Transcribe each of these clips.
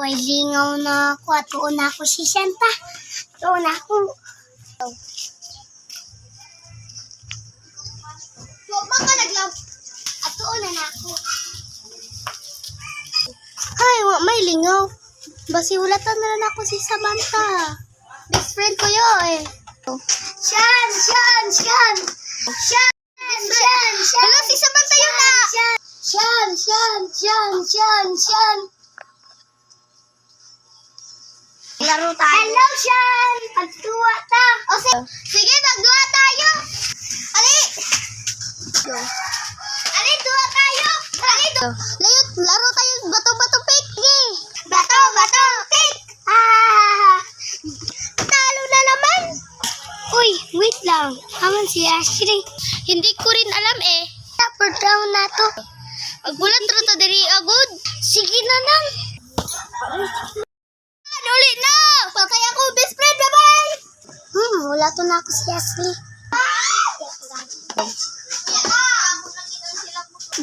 Uy, lingaw na ako. At tuon na ako si Santa. Tuon na ako. Huwag ka naglaw. At tuon na ako. Ay, may lingaw. Basi ulatan na lang ako si Samantha. Best friend ko yun eh. Shan! Hello, si Samantha yun na! Shan! Laro tayo. Hello, Shan! Pagtuwa ta. O, sige, magduwa tayo. Ali! Ali, duwa tayo. Ali, layot, laro tayo. Bato, pick. Bato, pick. Talo na naman. Uy, wait lang. Aman si Ashley. Hindi ko rin alam eh. Upper down na to. Agbulan to diri agud. Sige na nang. Ulit na! Patay ako, best friend, bye-bye! Wala to na ako si Ashley.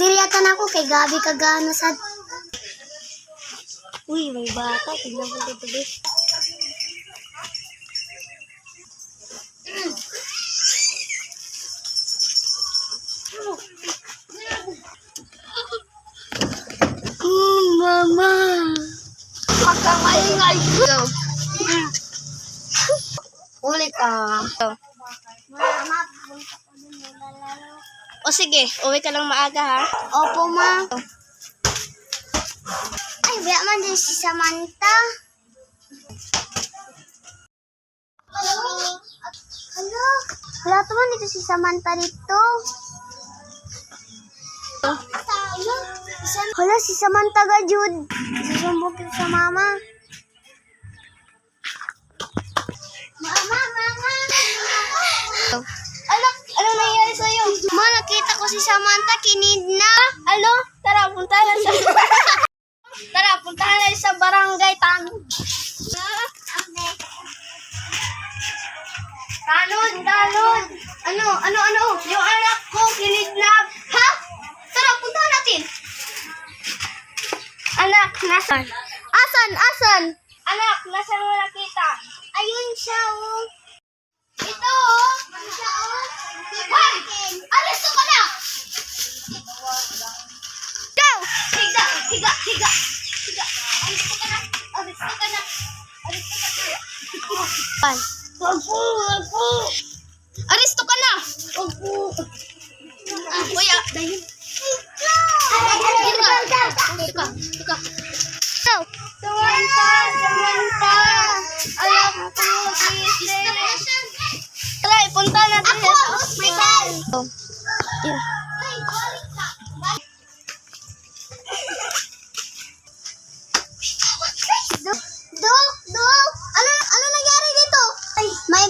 Diriyatan ako kay Gabi kagano sad. Uy, may bata. Tignan ko dito, bes. Mama! Pagkamaingay ko! Ulit Mama, o sige, uwi ka lang maaga ha? Opo, ma. Ay, wala man din si Samantha. Hello? Wala to man dito si Samantha dito. Hala, si Samantha ga, Jude. Susumbok sa mama. Mama. Ano nangyari sa'yo? Ma, nakita ko si Samantha, kinidna. Ano? Tara, puntahan na sa barangay Tanod. Tanod. Ano? Yung anak ko, kinidnap. Ha? Tara, puntahan natin. Anak, nasan? Asan? Anak, nasan mo nakita? Ayun siya, oh. Ito, oh. Hoy! Aresto ka na! Go! Higa! Aresto ka na! Aresto ka na! Kuya, dahil. Ika. Samantha! Alam ko, try, punta natin sa hospital. Dok! Ano nangyari dito?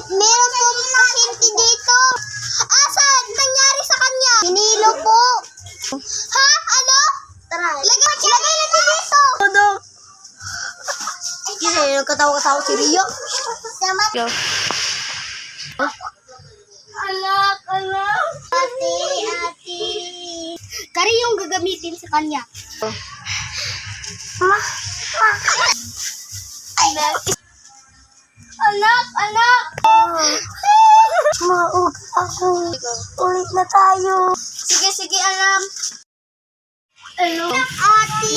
Meron pong pasyente dito. Asan? Nangyari sa kanya? Hinilo po. Ha? Ano? Tara. Ilagay natin dito. Dok. Kasi nagkatawa-katawa si Rio. Ate. Kari yung gagamitin sa kanya. Anak! Maug ako. Ulit na tayo. Sige, anak. Ano? Ate!